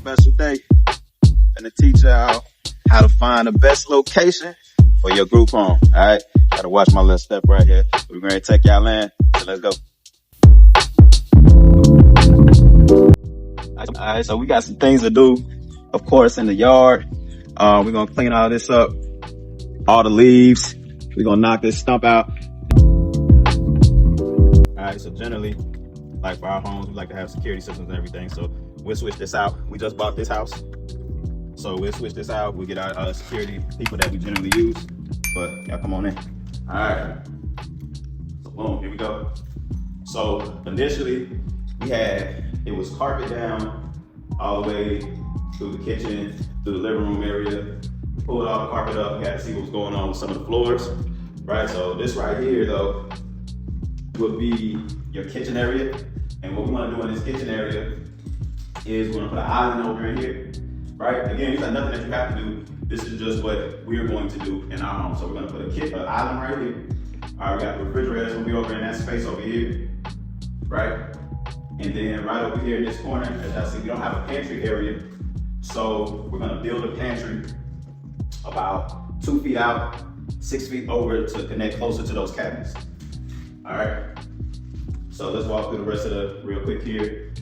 special day. Gonna teach y'all how to find the best location for your group home. Alright, gotta watch my little step right here. We're gonna take y'all in, so let's go. Alright, so we got some things to do, of course, in the yard. We're gonna clean all this up, all the leaves. We're gonna knock this stump out. Alright, so generally, like for our homes, we like to have security systems and everything, so we'll switch this out. We just bought this house, so we'll switch this out. We'll get our security people that we generally use, but y'all come on in. All right, so boom, here we go. So initially, it was carpet down all the way through the kitchen, through the living room area. Pulled all the carpet up, we had to see what was going on with some of the floors, right? So this right here, though, would be your kitchen area. And what we want to do in this kitchen area is we're going to put an island over in here, right? Again, these are nothing that you have to do. This is just what we're going to do in our home. So we're going to put an island right here. All right, we got the refrigerator that's going to be over in that space over here, right? And then right over here in this corner, as y'all see, we don't have a pantry area. So we're going to build a pantry about 2 feet out, 6 feet over to connect closer to those cabinets. All right. So let's walk through the rest of the real quick here.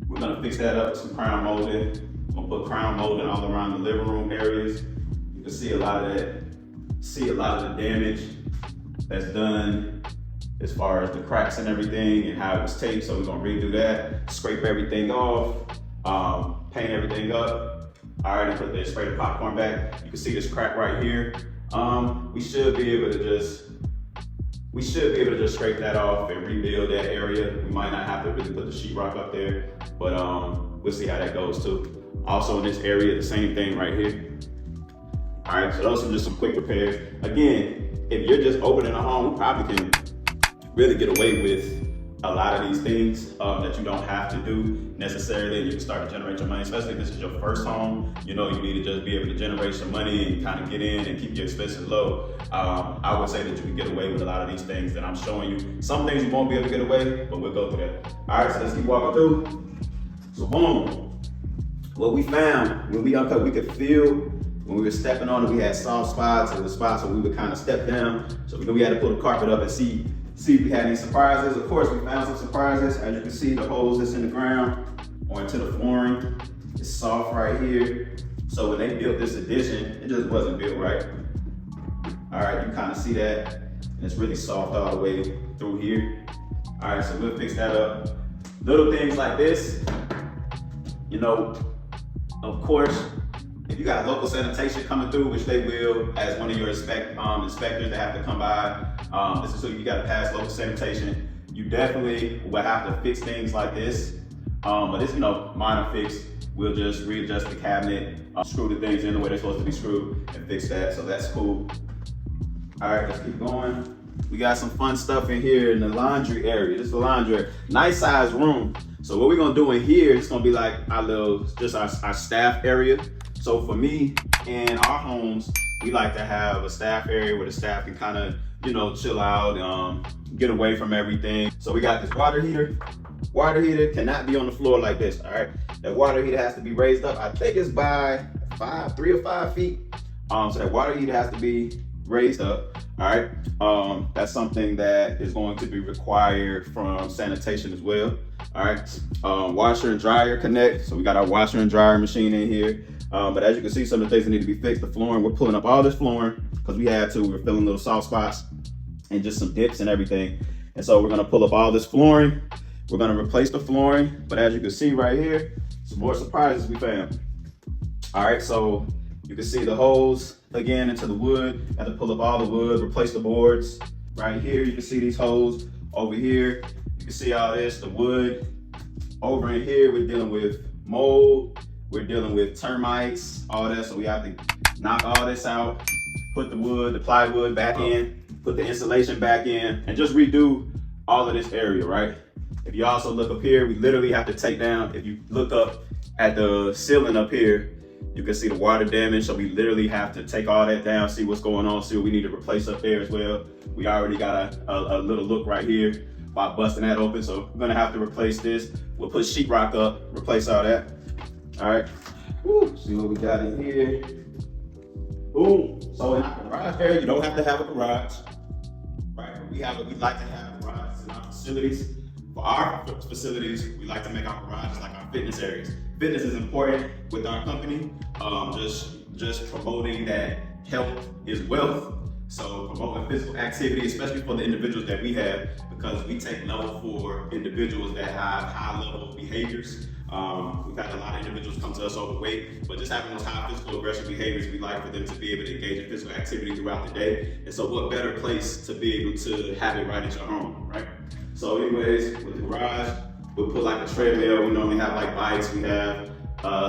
We're gonna fix that up with some crown molding. We're gonna put crown molding all around the living room areas. You can see a lot of the damage that's done as far as the cracks and everything and how it was taped. So we're gonna redo that, scrape everything off, paint everything up. I already put the spray the popcorn back. You can see this crack right here. We should be able to just scrape that off and rebuild that area. We might not have to really put the sheetrock up there, but we'll see how that goes too. Also in this area, the same thing right here. All right, so those are just some quick repairs. Again, if you're just opening a home, you probably can really get away with a lot of these things that you don't have to do necessarily, and you can start to generate your money, especially if this is your first home. You know, you need to just be able to generate some money and kind of get in and keep your expenses low. I would say that you can get away with a lot of these things that I'm showing you. Some things you won't be able to get away, but we'll go through that. All right, so let's keep walking through. So boom, what we found when we uncut, we could feel when we were stepping on it, we had soft spots and the spots where we would kind of step down. So we had to pull the carpet up and see if we had any surprises. Of course, we found some surprises. As you can see, the holes that's in the ground or into the flooring is soft right here. So when they built this addition, it just wasn't built right. All right, you kind of see that, and it's really soft all the way through here. All right, so we'll fix that up. Little things like this, you know, of course, if you got local sanitation coming through, which they will, as one of your inspectors that have to come by, this is so you gotta pass local sanitation. You definitely will have to fix things like this. But it's, minor fix. We'll just readjust the cabinet, screw the things in the way they're supposed to be screwed and fix that, so that's cool. All right, let's keep going. We got some fun stuff in here in the laundry area. This is the laundry area. Nice size room. So what we're gonna do in here, it's gonna be like our staff area. So for me, in our homes, we like to have a staff area where the staff can kind of, chill out, get away from everything. So we got this water heater. Water heater cannot be on the floor like this, all right? That water heater has to be raised up. I think it's by 3 or 5 feet. So that water heater has to be raised up, all right? That's something that is going to be required from sanitation as well, all right? Washer and dryer connect. So we got our washer and dryer machine in here. But as you can see, some of the things that need to be fixed, the flooring, we're pulling up all this flooring because we had to. We're filling little soft spots and just some dips and everything. And so we're gonna pull up all this flooring. We're gonna replace the flooring. But as you can see right here, some more surprises we found. All right, so you can see the holes again into the wood. Had to pull up all the wood, replace the boards. Right here, you can see these holes. Over here, you can see all this, the wood. Over in here, we're dealing with mold. We're dealing with termites, all that, so we have to knock all this out, put the plywood back in, put the insulation back in, and just redo all of this area, right? If you also look up here, we literally have to take down, if you look up at the ceiling up here, you can see the water damage, so we literally have to take all that down, see what's going on, see what we need to replace up there as well. We already got a little look right here by busting that open, so we're gonna have to replace this. We'll put sheetrock up, replace all that. All right, woo, see what we got in here. Boom. So in our garage area, you don't have to have a garage, right? We like to have garages in our facilities. For our facilities, we like to make our garages like our fitness areas. Fitness is important with our company. Just promoting that health is wealth. So promoting physical activity, especially for the individuals that we have, because we take level for individuals that have high level behaviors. We've had a lot of individuals come to us overweight, but just having those high physical aggressive behaviors, we like for them to be able to engage in physical activity throughout the day. And so what better place to be able to have it right at your home, right? So anyways, with the garage, we'll put like a treadmill. We normally have like bikes. We have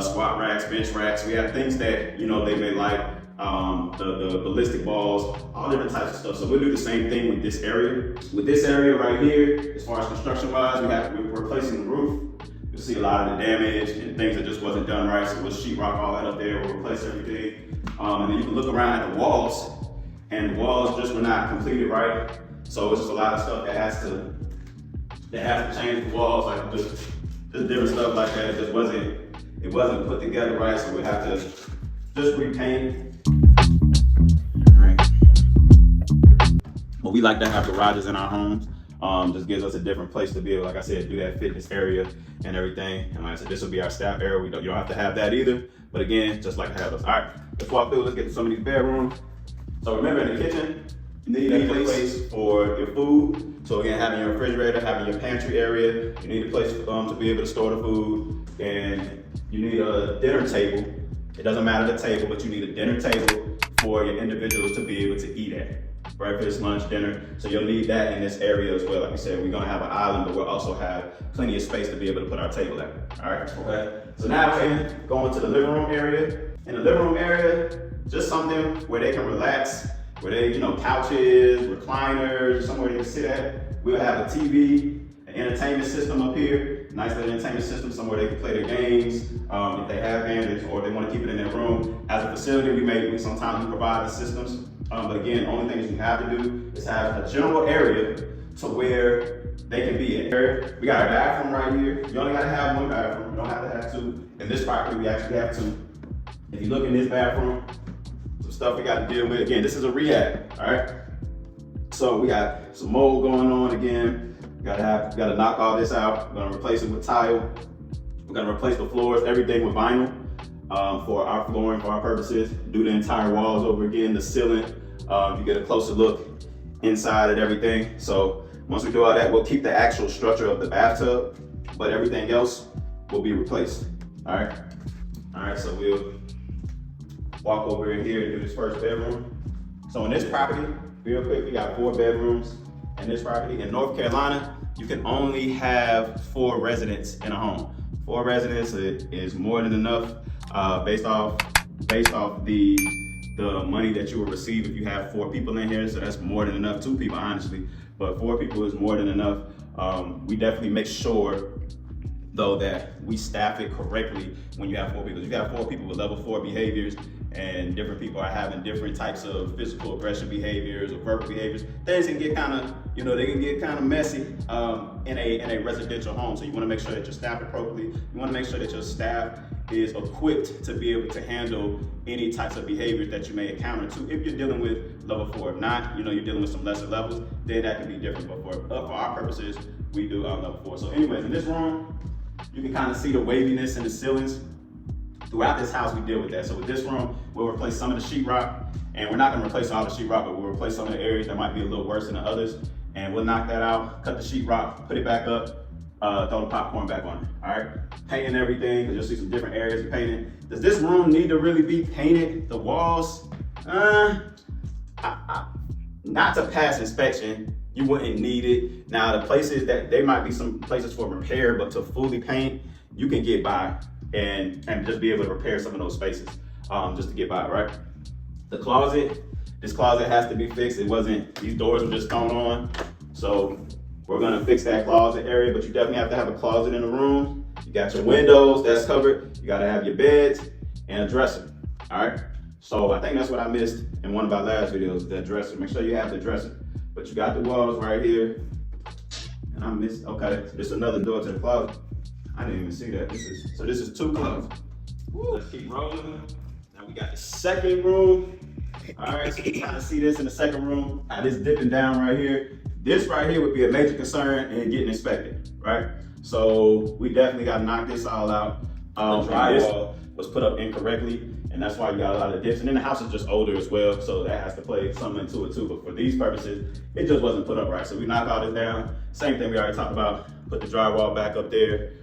squat racks, bench racks. We have things that, you know, they may like, the ballistic balls, all different types of stuff. So we'll do the same thing with this area. With this area right here, as far as construction wise, we're replacing the roof. You'll see a lot of the damage and things that just wasn't done right. So we'll sheetrock all that up there, we'll replace everything. And then you can look around at the walls, and the walls just were not completed right. So it's just a lot of stuff that has to change the walls, like just different stuff like that. It wasn't put together right, so we have to just repaint. All right. But we like to have garages in our homes. Just gives us a different place to be able, like I said, do that fitness area and everything. And like I said, this will be our staff area. You don't have to have that either. But again, just like to have those. All right, let's walk through. Let's get to some of these bedrooms. So remember, in the kitchen, you need a place for your food. So again, having your refrigerator, having your pantry area, you need a place to be able to store the food, and you need a dinner table. It doesn't matter the table, but you need a dinner table for your individuals to be able to eat at. Breakfast, lunch, dinner. So you'll need that in this area as well. Like I said, we're gonna have an island, but we'll also have plenty of space to be able to put our table at. All right, okay. So now we're going to the living room area. In the living room area, just something where they can relax, where they, couches, recliners, somewhere they can sit at. We'll have a TV, an entertainment system up here, nice little entertainment system, somewhere they can play their games, if they have games, or they want to keep it in their room. As a facility, we sometimes provide the systems. But again, the only thing you have to do is have a general area to where they can be at. We got a bathroom right here. You only gotta have one bathroom. You don't have to have two. In this property, we actually have two. If you look in this bathroom, some stuff we got to deal with. Again, this is a rehab, all right? So we got some mold going on again. We gotta knock all this out. We're gonna replace it with tile. We're gonna replace the floors, everything with vinyl for our flooring, for our purposes. Do the entire walls over again, the ceiling. You get a closer look inside at everything. So once we do all that, we'll keep the actual structure of the bathtub, but everything else will be replaced, all right? All right, so we'll walk over in here and do this first bedroom. So in this property, real quick, we got 4 bedrooms in this property. In North Carolina, you can only have 4 residents in a home. 4 residents is more than enough based off the money that you will receive if you have 4 people in here. So that's more than enough. 2 people, honestly, but 4 people is more than enough. We definitely make sure though that we staff it correctly when you have 4 people. You have 4 people with level 4 behaviors, and different people are having different types of physical aggression behaviors or verbal behaviors. Things can get kind of, they can get kind of messy in a residential home. So you want to make sure that you're staffed appropriately. You want to make sure that your staff is equipped to be able to handle any types of behaviors that you may encounter too. If you're dealing with level 4, if not, you're dealing with some lesser levels, then that can be different. But for our purposes, we do level 4. So anyways, in this room, you can kind of see the waviness in the ceilings. Throughout this house, we deal with that. So with this room, we'll replace some of the sheetrock, and we're not gonna replace all the sheetrock, but we'll replace some of the areas that might be a little worse than the others, and we'll knock that out, cut the sheetrock, put it back up, throw the popcorn back on it, all right? Painting everything, because you'll see some different areas of painting. Does this room need to really be painted? The walls, not to pass inspection, you wouldn't need it. Now, the places there might be some places for repair, but to fully paint, you can get by and just be able to repair some of those spaces just to get by, right? The closet, this closet has to be fixed. These doors were just thrown on. So we're gonna fix that closet area, but you definitely have to have a closet in the room. You got your windows, that's covered. You gotta have your beds and a dresser, all right? So I think that's what I missed in one of our last videos, that dresser. Make sure you have the dresser. But you got the walls right here. And I missed, okay, this is another door to the closet. I didn't even see that. This is 2 closets. Let's keep rolling. Now we got the second room. All right, so you kind of see this in the second room. This dipping down right here. This right here would be a major concern in getting inspected, right? So we definitely got to knock this all out. The drywall was put up incorrectly, and that's why you got a lot of dips. And then the house is just older as well, so that has to play something into it too. But for these purposes, it just wasn't put up right. So we knock all this down. Same thing we already talked about. Put the drywall back up there.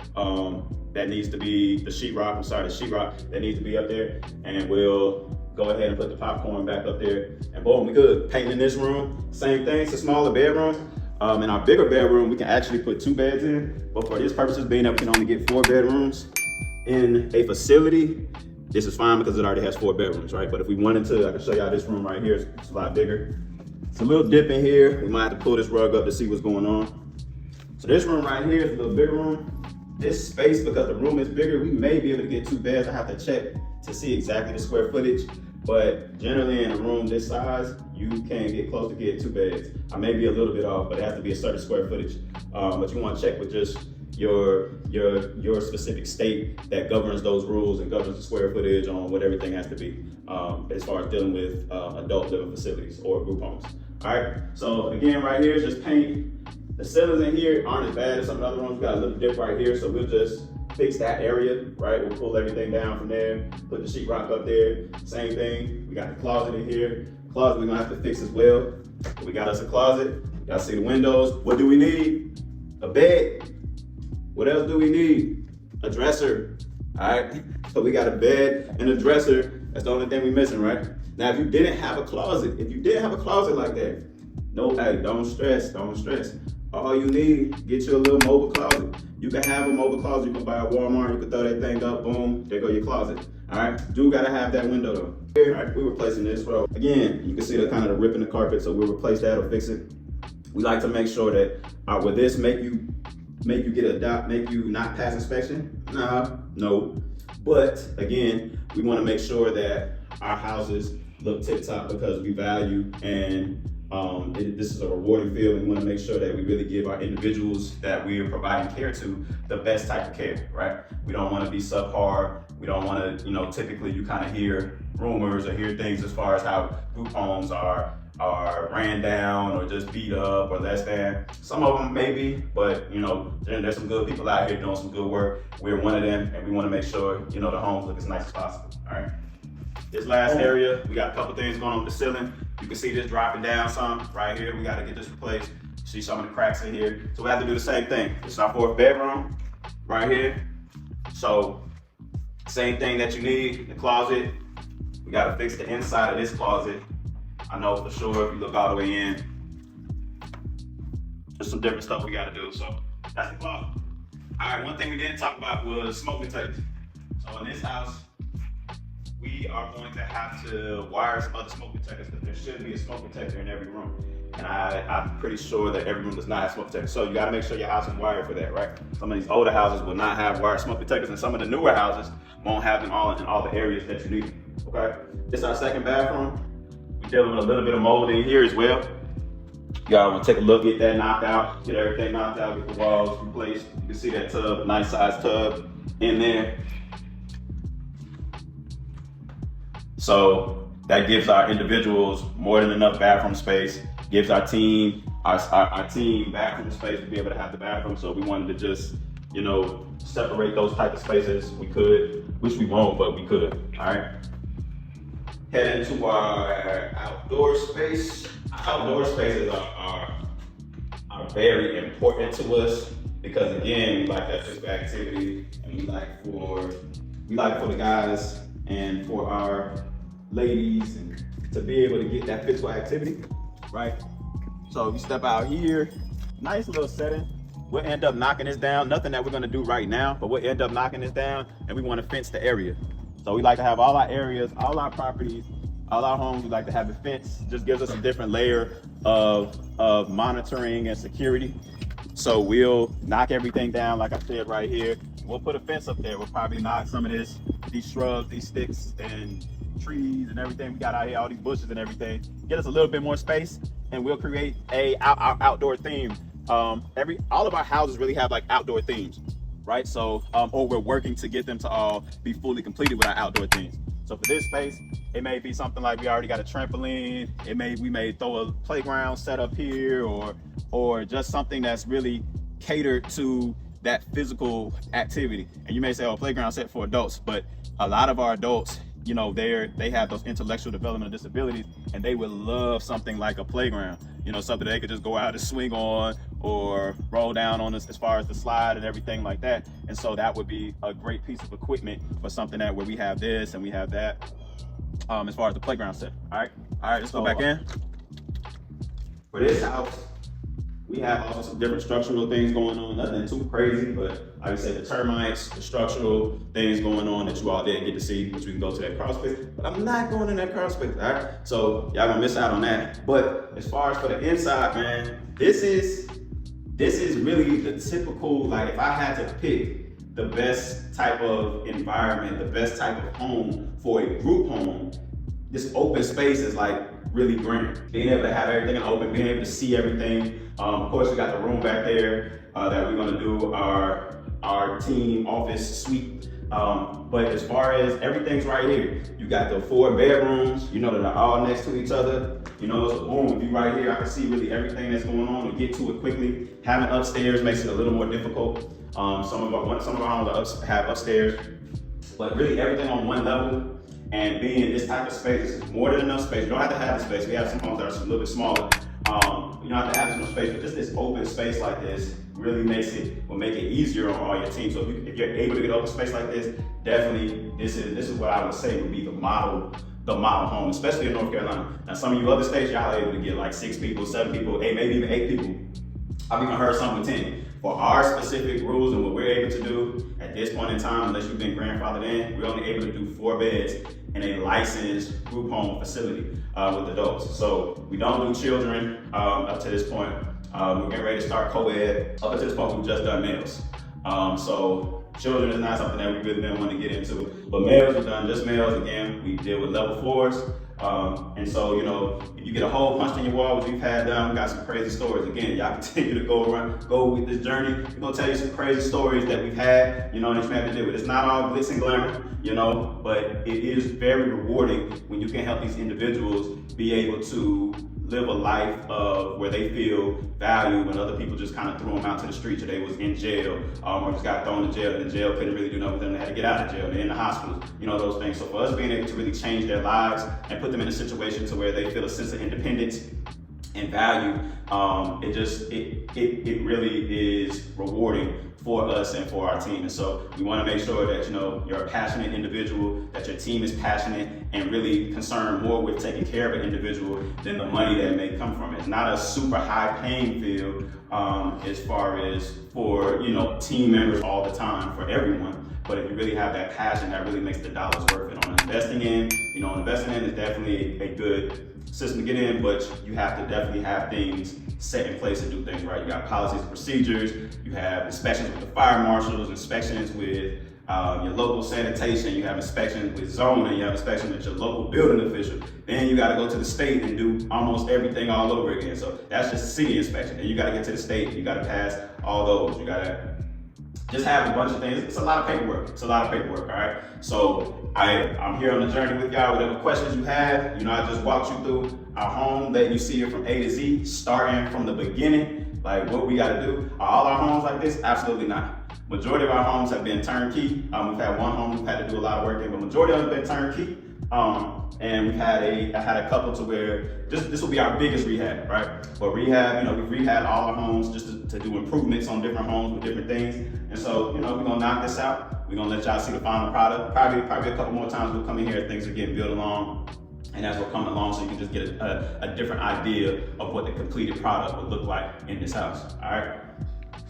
That needs to be the sheetrock. The sheetrock that needs to be up there, and we'll go ahead and put the popcorn back up there, and boom, we good. Painting in this room, same thing. It's a smaller bedroom. In our bigger bedroom, we can actually put 2 beds in, but for this purposes, being that we can only get 4 bedrooms in a facility, this is fine because it already has 4 bedrooms, right? But if we wanted to, I can show y'all this room right here. It's a lot bigger. It's a little dip in here. We might have to pull this rug up to see what's going on. So this room right here is a little bigger room. This space, because the room is bigger, we may be able to get 2 beds. I have to check to see exactly the square footage. But generally in a room this size, you can get close to getting 2 beds. I may be a little bit off, but it has to be a certain square footage. But you want to check with just your specific state that governs those rules and governs the square footage on what everything has to be as far as dealing with adult living facilities or group homes. All right, so again, right here is just paint. The ceilings in here aren't as bad as some other rooms. We got a little dip right here, so we'll just fix that area, right? We'll pull everything down from there, put the sheetrock up there. Same thing, we got the closet in here. Closet we're gonna have to fix as well. We got us a closet, y'all see the windows. What do we need? A bed. What else do we need? A dresser, all right? So we got a bed and a dresser. That's the only thing we're missing, right? Now, if you didn't have a closet like that, no, hey, don't stress. All you need, get you a little mobile closet. You can have a mobile closet, you can buy at Walmart, you can throw that thing up, boom, there go your closet. All right, do gotta have that window though. All right, we're replacing this row. Again, you can see the kind of the rip in the carpet, so we'll replace that or fix it. We like to make sure that, will this make you not pass inspection? No. But again, we wanna make sure that our houses look tip top because we value and this is a rewarding field. We want to make sure that we really give our individuals that we are providing care to the best type of care, right? We don't want to be subpar. We don't want to, typically you kind of hear rumors or hear things as far as how group homes are ran down or just beat up or less than. Some of them maybe, but there's some good people out here doing some good work. We're one of them, and we want to make sure the homes look as nice as possible. All right. This last area, we got a couple things going on with the ceiling. You can see this dropping down some right here. We got to get this replaced. See some of the cracks in here. So we have to do the same thing. This is our 4th bedroom right here. So same thing that you need, the closet. We got to fix the inside of this closet. I know for sure if you look all the way in, there's some different stuff we got to do. So that's the closet. All right, one thing we didn't talk about was smoke detectors. So in this house, we are going to have to wire some other smoke detectors because there should be a smoke detector in every room. And I'm pretty sure that every room does not have smoke detectors. So you gotta make sure your house is wired for that, right? Some of these older houses will not have wired smoke detectors, and some of the newer houses won't have them all in all the areas that you need, okay? This is our 2nd bathroom. We're dealing with a little bit of mold in here as well. Y'all wanna take a look, get that knocked out, get everything knocked out, get the walls replaced. You can see that tub, a nice sized tub in there. So that gives our individuals more than enough bathroom space, gives our team bathroom space to be able to have the bathroom. So we wanted to just, separate those type of spaces. We could, which we won't, but we could, all right? Head into our outdoor space. Outdoor spaces are very important to us because again, we like that physical activity, and we like for the guys and for our ladies and to be able to get that physical activity, right? So if you step out here, nice little setting. We'll end up knocking this down. Nothing that we're gonna do right now, but we'll end up knocking this down, and we wanna fence the area. So we like to have all our areas, all our properties, all our homes, we like to have it fenced. Just gives us a different layer of monitoring and security. So we'll knock everything down, like I said right here. We'll put a fence up there. We'll probably knock some of these shrubs, these sticks and trees and everything we got out here, all these bushes and everything. Get us a little bit more space, and we'll create our outdoor theme. All of our houses really have like outdoor themes, right? So, or we're working to get them to all be fully completed with our outdoor things. So for this space, it may be something like we already got a trampoline. We may throw a playground set up here, or just something that's really catered to that physical activity. And you may say, oh, playground set for adults, but a lot of our adults, you know, they have those intellectual developmental disabilities, and they would love something like a playground, you know, something they could just go out and swing on or roll down on as far as the slide and everything like that. And so that would be a great piece of equipment for something that where we have this and we have that, as far as the playground set. All right, let's go back in. For this house, we have also some different structural things going on, nothing too crazy, but like I said, the termites, the structural things going on that you all didn't get to see, which we can go to that crawl space, but I'm not going in that crawl space, all right? So y'all gonna miss out on that. But as far as for the inside, man, this is really the typical, like if I had to pick the best type of environment, the best type of home for a group home, this open space is like really grand. Being able to have everything open, being able to see everything. Of course, we got the room back there that we're gonna do our team office suite. But as far as everything's right here, you got the 4 bedrooms, you know, that are all next to each other. You know, so boom, if you right here, I can see really everything that's going on and get to it quickly. Having upstairs makes it a little more difficult. Some of our homes have upstairs, but really everything on one level. And being in this type of space, is more than enough space. You don't have to have the space. We have some homes that are a little bit smaller. You don't have to have this much space, but just this open space like this really will make it easier on all your team. So if you're able to get open space like this, definitely this is what I would say would be the model home, especially in North Carolina. Now some of you other states, y'all are able to get like 6 people, 7 people, 8, maybe even 8 people. I've even heard some with 10. For our specific rules and what we're able to do at this point in time, unless you've been grandfathered in, we're only able to do 4 beds in a licensed group home facility with adults. So we don't do children up to this point. We're getting ready to start co-ed. Up to this point, we've just done males. So children is not something that we really didn't want to get into. But males, we've done just males. Again, we deal with level 4s. And so, you know, if you get a hole punched in your wall, which we've had done, we got some crazy stories. Again, y'all continue to go with this journey. We're gonna tell you some crazy stories that we've had, you know, that you have to deal with. It's not all glitz and glamour, you know, but it is very rewarding when you can help these individuals be able to live a life of where they feel valued when other people just kind of threw them out to the streets, or they was in jail, or just got thrown to jail, and the jail couldn't really do nothing with them. They had to get out of jail. They're in the hospital, you know, those things. So for us being able to really change their lives and put them in a situation to where they feel a sense of independence and value, it really is rewarding for us and for our team. And so we want to make sure that, you know, you're a passionate individual, that your team is passionate and really concerned more with taking care of an individual than the money that may come from it. It's not a super high paying field as far as for, you know, team members all the time for everyone. But if you really have that passion, that really makes the dollars worth it. On investing in, you know, investing in is definitely a good system to get in, but you have to definitely have things set in place to do things right. You got policies and procedures, you have inspections with the fire marshals, inspections with your local sanitation, you have inspections with zoning, you have inspections with your local building official. Then you gotta go to the state and do almost everything all over again. So that's just a city inspection. Then you gotta get to the state, you gotta pass all those. You gotta just have a bunch of things. It's a lot of paperwork. All right? So I'm here on the journey with y'all. Whatever questions you have, you know, I just walked you through our home, letting you see it from A to Z, starting from the beginning, like what we gotta do. Are all our homes like this? Absolutely not. Majority of our homes have been turnkey. We've had one home we've had to do a lot of work in, but majority of them have been turnkey. And I had a couple to where this will be our biggest rehab, right? But rehab, you know, we've rehabbed all our homes just to do improvements on different homes with different things. And so, you know, we're gonna knock this out. We're gonna let y'all see the final product. Probably a couple more times we'll come in here, things are getting built along. And as we're coming along, so you can just get a different idea of what the completed product would look like in this house, all right?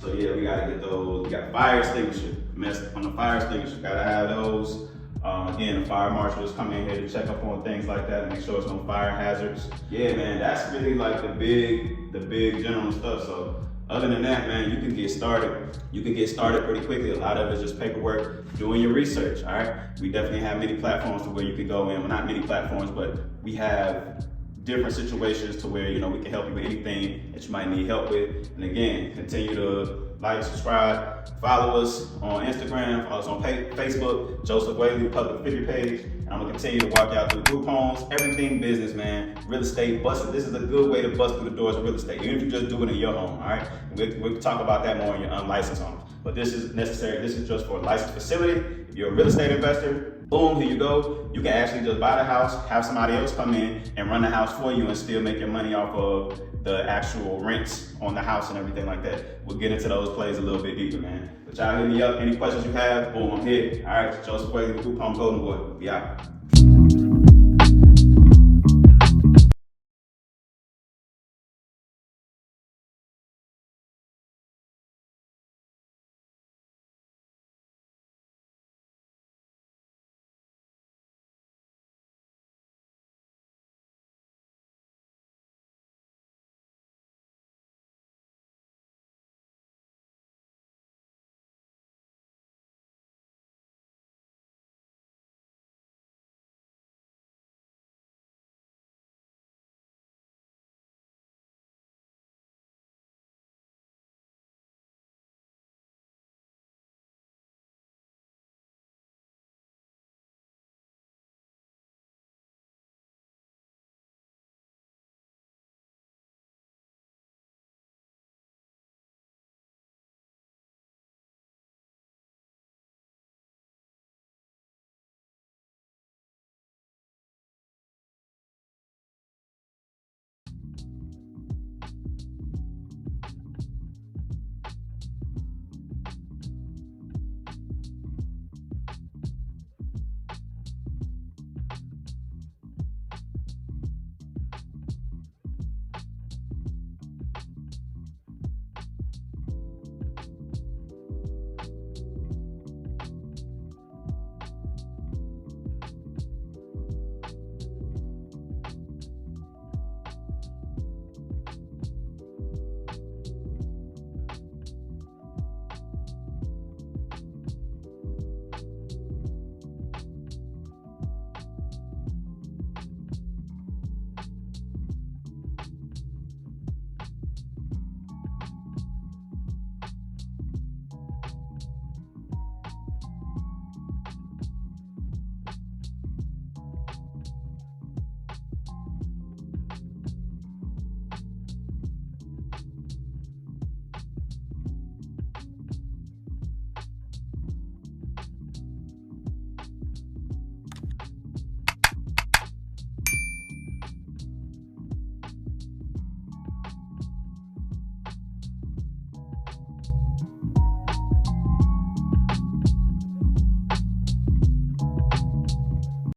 So yeah, we gotta get those. We got fire extinguisher. Messed on the fire extinguisher, gotta have those. Again, the fire marshals come in here to check up on things like that and make sure there's no fire hazards. Yeah, man, that's really like the big general stuff. So other than that, man, you can get started. You can get started pretty quickly. A lot of it's just paperwork, doing your research, all right? We definitely have many platforms to where you can go in. Well, not many platforms, but we have different situations to where, you know, we can help you with anything that you might need help with. And again, continue to like, subscribe, follow us on Instagram, follow us on Facebook, Joseph Whaley Public Figure page. And I'm gonna continue to walk y'all through group homes, everything business, man. Real estate, this is a good way to bust through the doors of real estate, even if you just do it in your home, all right? We'll talk about that more in your unlicensed homes. But this is necessary, this is just for a licensed facility. If you're a real estate investor, boom, here you go. You can actually just buy the house, have somebody else come in and run the house for you and still make your money off of the actual rents on the house and everything like that. We'll get into those plays a little bit deeper, man. But y'all hit me up, any questions you have, boom, I'm here. All right, Joseph Whaley, Group Home Golden Boy, we out.